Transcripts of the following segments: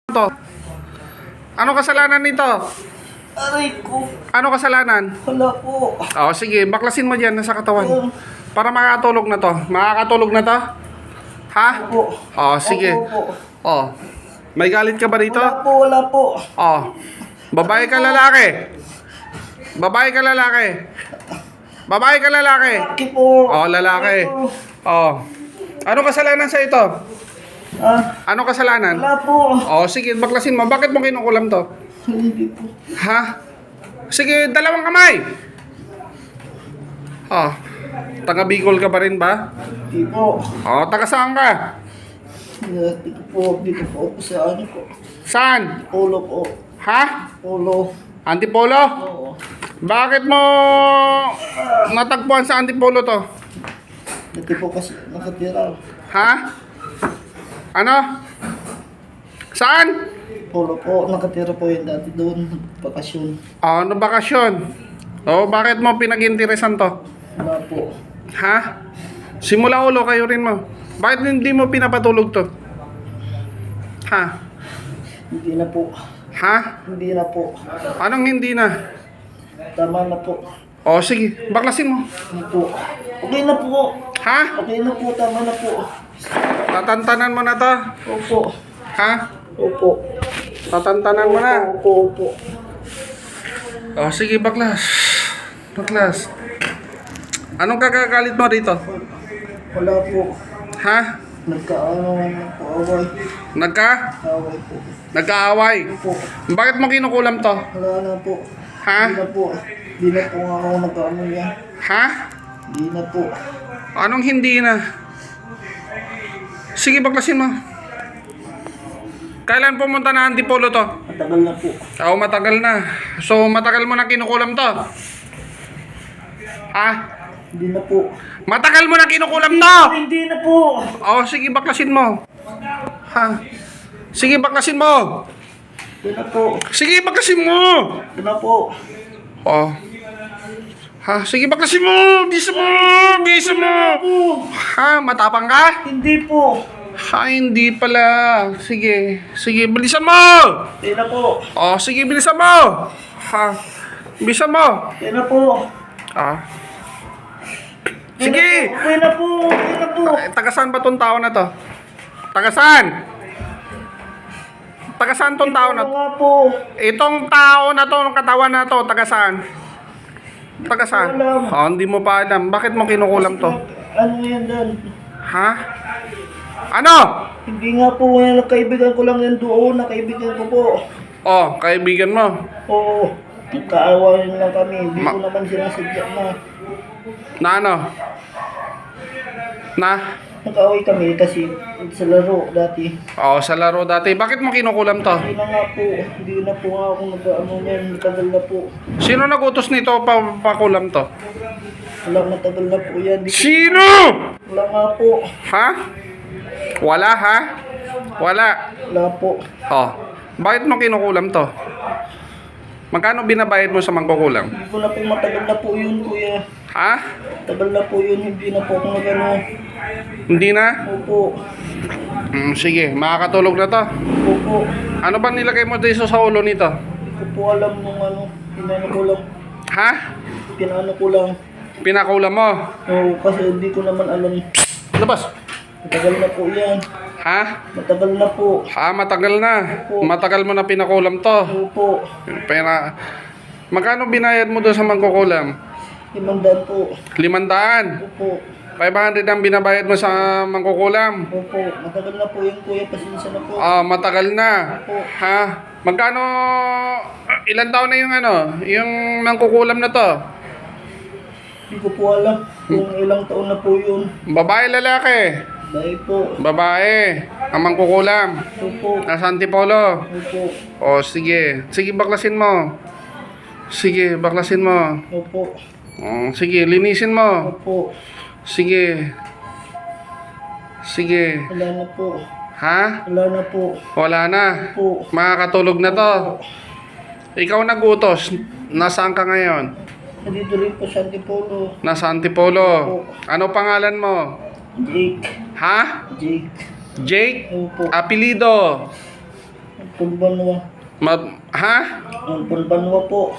to? Ano kasalanan nito? Aray ko. Ano kasalanan? Wala po. Oh, sige, baklasin mo diyan sa katawan. Para makakatulog na to. Makakatulog na to? Ha? Opo. Oh, sige. Opo. Oh. May galit ka ba rito? Wala po, wala po. Oh. Babae ka lalaki? Babae ka lalaki? Babae ka lalaki? Laki po. Oh, lalaki. Oh. Ano kasalanan sa ito? Ah, Ano kasalanan? wala po. Oh, sige, baklasin mo. Bakit mo kinukulam to? Hindi po. Ha? Sige, dalawang kamay. Oh. Taga Bicol ka pa rin ba? Hindi po. Oh, taga saan ka? Dito po. Dito po ako sa ano po. Saan? Polo po. Ha? Polo. Antipolo? Oo. Bakit mo natagpuan sa Antipolo to? Dito po kasi nakatira. Ha? Ano? Saan? Polo po. Nakatira po yun dati doon. Bakasyon. Oh, ano bakasyon? Oh, bakit mo pinag-interesan to? Wala po. Ha? Simula ulo kayo rin mo. Bakit hindi mo pinapatulog to? Ha? Hindi na po. Ha? Hindi na po. Anong hindi na? Tama na po. Oh, sige, baklasin mo. Hindi po. Okay na po. Ha? Okay na po. Tama na po. Tatantanan mo na to? Opo. Ha? Opo. Tatantanan mo na? Opo. Opo. Oh, sige, baklas. Baklas. Anong kagagalit mo dito? Wala po. Ha? Nagkaano po away. Away po. Nagkaaway? Po. Bakit mo kinukulam to? Wala na po. Ha? Hindi na po. Hindi na po ako nagkaano yan. Ha? Hindi na po. Anong hindi na? Sige, baklasin mo. Kailan pumunta na Antipolo to? Matagal na po. Oo, matagal na. So, matagal mo na kinukulam to? Ha? Hindi na po. Matagal mo na kinukulam to? Hindi na po. Oo, sige, baklasin mo. Ha? Sige, baklasin mo. Hindi na po. Sige, baklasin mo. Hindi na po. Oh. Ha? Sige, baklasin mo. Bisa mo. Bisa mo. Ha? Matapang ka? Hindi po. Ha, hindi pala. Sige. Sige, bilisan mo. Hindi na po. Oh, sige, bilisan mo. Ha? Bilisan mo. Hindi na po. Ah. Sige. Okay na po. Okay na po. Taga-saan ba tong tao na to? Taga-saan? Taga-saan tong tao na to? Ano nga po. Itong tao na to, ng katawan na to, taga-saan? Taga-saan? Alam. Oh, hindi mo pa alam. Bakit mo kinukulam to? Ano yan doon? Ha? Ano? Hindi nga po yan. Kaibigan ko lang yan doon. Nakaibigan ko po. Oh, kaibigan mo. Oo. Nagkaawayan lang kami. Hindi ko naman sinasadya na. Na ano? Na? Nag-away kami kasi sa laro dati. Oh, sa laro dati. Bakit mo kinukulam to? Hindi na nga po. Hindi na po nga ako nag-ano yan. Matagal na po. Sino nagutos nito pakulam to? Wala, matagal na po yan. Di ko- Sino? Wala nga po. Ha? Wala ha? Wala. Wala po. Oh. Bakit mo kinukulam to? Magkano binabayad mo sa mangkukulam? Hindi ko na po, matagal na po yun, kuya. Ha? Matagal na po yun. Hindi na po ako nag-ano. Hindi na? Opo. Sige, makakatulog na to. Opo. Ano ba nilagay mo dito sa ulo nito? Hindi ko po alam nung ano. Pinano ko lang. Ha? Pinano ko lang. Pinakulam mo? Oo, kasi hindi ko naman alam. Labas. Matagal na po yan. Ha? Matagal na po. Ha, matagal na. Matagal mo na pinakulam to. Opo. Pera. Magkano binayad mo doon sa mangkukulam? 500 po. 500. Opo. 500 ang binabayad mo sa mangkukulam. Opo. Matagal na po yung kuya. Pasensya na po. Ah, matagal na. Opo. Ha? Magkano, ilan taon na yung ano, yung mangkukulam na to? Hindi ko po alam kung ilang taon na po yun. Babae, lalaki? Dahil po. Babae, ang mangkukulam. Opo. Nasa Antipolo. Opo. O, sige. Sige, baklasin mo. Sige, baklasin mo. Opo. O, sige, linisin mo. Opo. Sige. Sige. Wala na po. Ha? Wala na po. Wala na. Opo. Makakatulog na to. Ikaw nagutos. Nasaan ka ngayon? Nandito rin po sa Antipolo. Nasa Antipolo. Ano pangalan mo? Jake. Ha? Jake. Jake? Opo. Apelido? Pulbanwa. Ha? Pulbanwa po.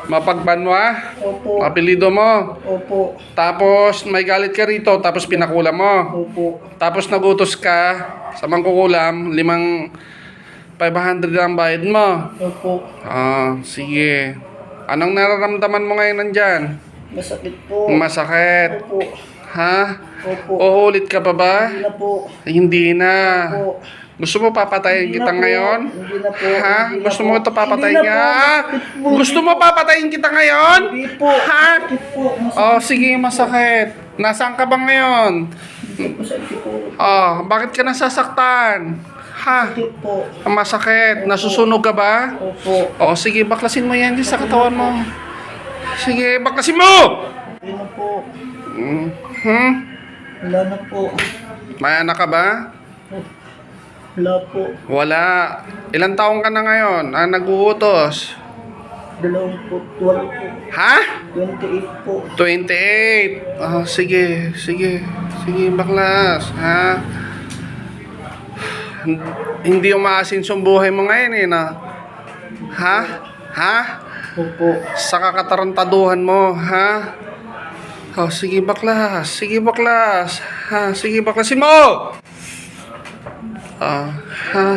Mapagbanwa? Opo. Apelido mo? Opo. Tapos may galit ka rito, tapos pinakulam mo. Opo. Tapos nagutos ka sa mangkukulam, 500 ang bayad mo. Opo. Ah, sige. Anong nararamdaman mo ngayon nandyan? Masakit po. Masakit. Opo. Ha? Opo. Uulit ka pa ba? Hindi na po. Hindi na. Opo. Gusto mo papatayin Hindi kita na po. ngayon? Hindi na po. Ha? Hindi na Gusto po. mo ito papatayin Hindi na ka? po. Gusto mo papatayin kita ngayon? Hindi po. Ha? Masakit po. Oh, sige, masakit. Nasaan ka ba ngayon? Masakit po. Oh, bakit ka nasasaktan? Ha? Masakit po. Masakit. Nasusunog ka ba? Opo. Oh, sige, baklasin mo yan dyan sa katawan mo. Sige, baklasin mo! Hindi na po. Hmm? Wala na po. May anak ka ba? Wala po. Wala. Ilang taong ka na ngayon? Nag-uutos? 20 po. 12 po. Ha? 28 po. 28. Oh, sige, sige. Sige, baklas. Ha? Hindi umaasinso ang buhay mo ngayon eh, no? Ha? Ha? Opo. Sa kakatarantaduhan mo, ha? Oh, sige, baklas. Sige, baklas. Ha? Sige, baklasin mo! Ha?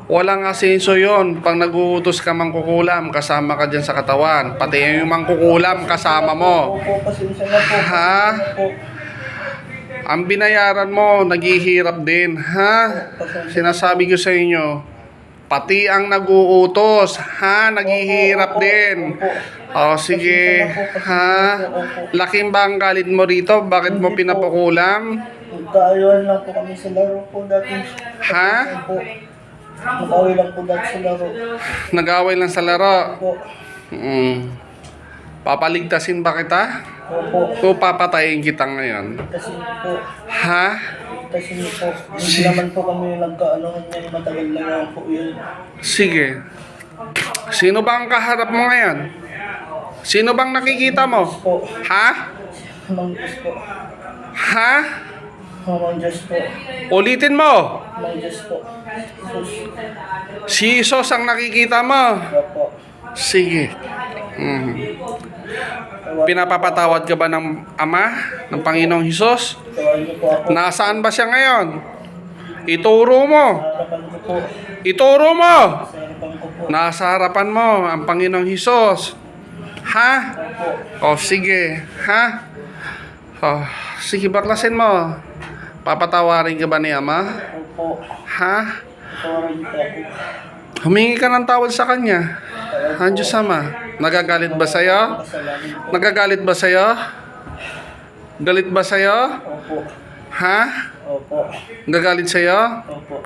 Walang asenso yon pag nag-uutos ka mangkukulam, kasama ka dyan sa katawan. Pati yung mangkukulam, kasama mo. Opo, pasensya na po. Ha? Opo. Ang binayaran mo, naghihirap din, ha? Sinasabi ko sa inyo, pati ang nag-uutos, ha? Naghihirap din. O, sige, ha? Laking ba ang galit mo rito? Bakit mo pinapakulam? Magkaayuan lang po kami sa laro po dati. Ha? Opo. Mag-away lang po dati sa laro. Nag-away lang sa laro. Opo. Papaligtasin ba kita? Opo. O papatayin kita ngayon? Kasi po. Ha? Kasi po. Hindi naman po kami nagkaano niya. Matagal na lang po yun. Sige. Sino ba ang kaharap mo ngayon? Sino bang nakikita mo? Po. Ha? Amang Diyos po. Ha? Amang Diyos po. Ulitin mo. Amang Diyos po. Jesus. Si Isos ang nakikita mo. Opo. Sige. Pinapapatawad ka ba ng Ama, ng Panginoong Hesus? Tawarin niyo po ako. Nasaan ba siya ngayon? Ituro mo. Harapan ko po. Ituro mo. Sa harapan ko po. Nasa harapan mo ang Panginoong Hesus. Ha? Opo. O sige. Ha? O, sige, baklasin mo. Papatawarin ka ba ni Ama? Opo. Ha? Tawarin niyo po ako. Humingi ka ng tawad sa Kanya. Ang Diyos Ama. Nagagalit ba sa'yo? Kasalanan po. Nagagalit ba sa'yo? Galit ba sa'yo? Opo. Ha? Opo. Nagagalit sa'yo? Opo.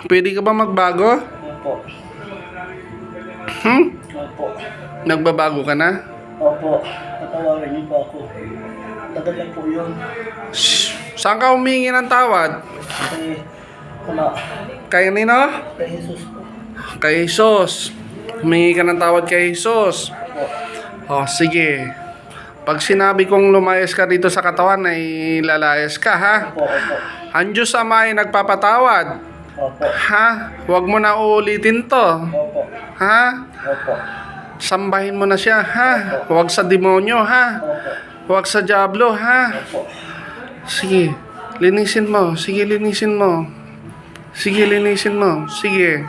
Pwede ka ba magbago? Opo. Opo. Nagbabago ka na? Opo. Patawarin niyo po ako. Tagal lang po yun. Shh! Saan ka humingi ng tawad? Kasi, ano, Kay nino? kay Jesus po. Kay Jesus. Humingi ka ng tawad kay Jesus. Opo. O, sige. Pag sinabi kong lumayas ka dito sa katawan, ay lalayas ka, ha? Opo. Opo. Ang Diyos Ama ay nagpapatawad. Opo. Ha? Huwag mo na uulitin to. Opo. Ha? Opo. Sambahin mo na siya, ha? Huwag sa demonyo, ha? Opo. Huwag sa diablo, ha? Opo. Sige, linisin mo. Sige, linisin mo. Sige, linisin mo. Sige.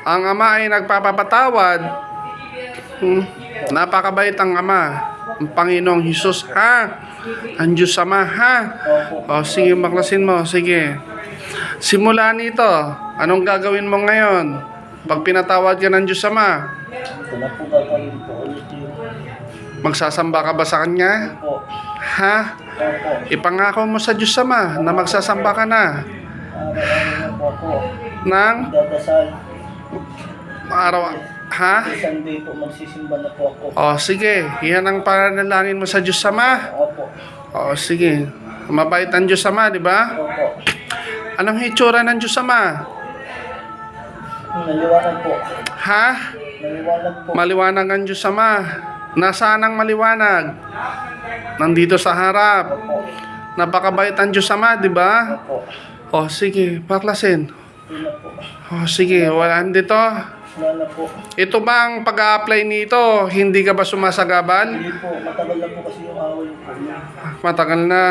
Ang Ama ay nagpapapatawad. Napakabait ang Ama. Ang Panginoong Hesus, ha? Ang Diyos Ama, ha? Opo. O, sige, baklasin mo. Sige. Simula nito, anong gagawin mo ngayon? Pag pinatawad ka ng Diyos Ama, Ito na po gagawin po ulit yun. magsasamba ka ba sa Kanya? Opo. Ha? Opo. Ipangako mo sa Diyos Ama na magsasamba ka na Araw-araw na po ako. ng Dadasal. araw. Ha? Sunday po magsisimba na po ako. O, sige. Yan ang panalangin mo sa Diyos Ama. Opo. O, sige. Mabait ang Diyos Ama, di ba? Opo. Anong hitsura ng Diyos Ama? Naliwanag po. Ha? Naliwanag po. Maliwanag ang Diyos Ama. Nasaan ang maliwanag? Nandito sa harap. Opo. Napakabait ang Diyos Ama, di ba? Opo. O, sige. Baklasin. Yun na po. Oh, sige, wala dito. Wala na po. Ito bang pag-a-apply nito, hindi ka ba sumasagabal? Hindi po. Matagal na po kasi yung away po. Matagal na.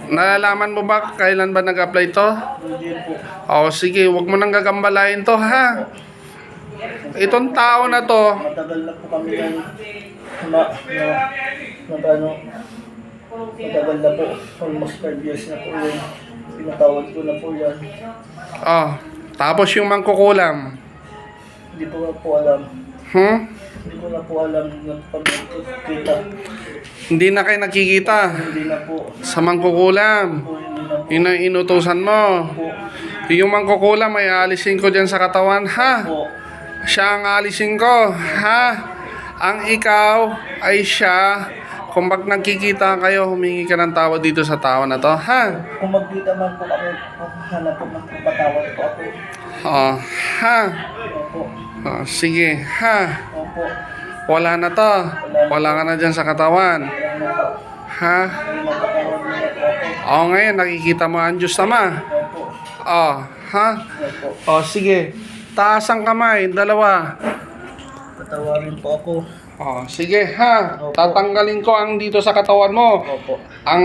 Nalalaman mo ba kailan ba nag-apply to? Hindi po. Oh, sige, wag mo nang gagambalain to, ha? Itong tao na to, Matagal na po kami yan. Ano, matagal na po. Almost 5 years na po yun. Pinatawad ko na po yan. oh, tapos yung mangkukulam. Hindi ko na po alam. Hindi ko na po alam na pag kita. Hindi na kayo nakikita Hindi na po. sa mangkukulam. Po, hindi na po. Yun ang inutusan mo. Po. Yung mangkukulam ay aalisin ko dyan sa katawan, ha? Po. Siya ang alisin ko, ha? Ang ikaw ay siya. Kung pag nagkikita kayo, humingi ka ng tawad dito sa tao na to, ha? Kung magkita man po kami, hanap po magpapatawad po ako. Oh, ha? Opo. Oh, sige, ha? Opo. Wala na to. Wala ka na dyan sa katawan. Wala na po. Ha? May magpatawad na po ako. O ngayon, nakikita mo ang Diyos Ama. Opo. Oh, ha? Opo. O sige, taas ang kamay, dalawa. Patawarin po ako. O sige, ha? Opo. Tatanggalin ko ang dito sa katawan mo. Opo. Ang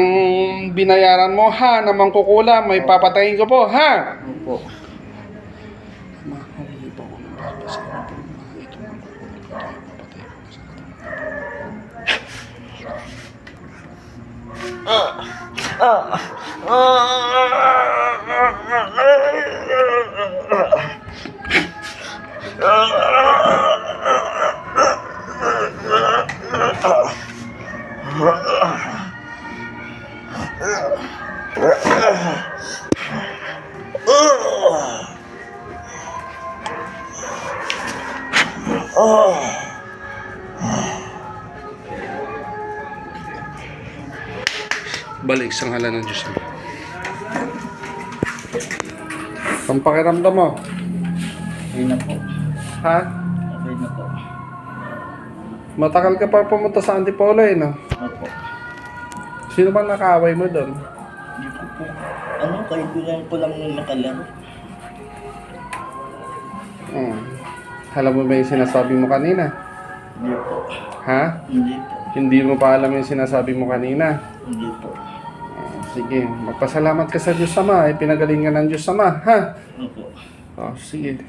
binayaran mo, ha? Na mangkukulam, may papatayin ko po, ha? Opo. Balik sa ngalan ng Diyos. Ang pakiramdam mo? Okay na po. Ha? Okay na po. Matagal ka pa pumunta sa Antipolo, eh, no? Opo. Sino ba nakaaway mo doon? Hindi ko po. Ano, kaibigan ko lang nung nakalaro. Alam mo ba yung sinasabi mo kanina? Hindi po. Ha? Hindi po. Hindi mo pa alam yung sinasabi mo kanina? Hindi po. Sige, magpasalamat ka sa Diyos Ama. Pinagalingan ng Diyos Ama, ha? Opo. Sige.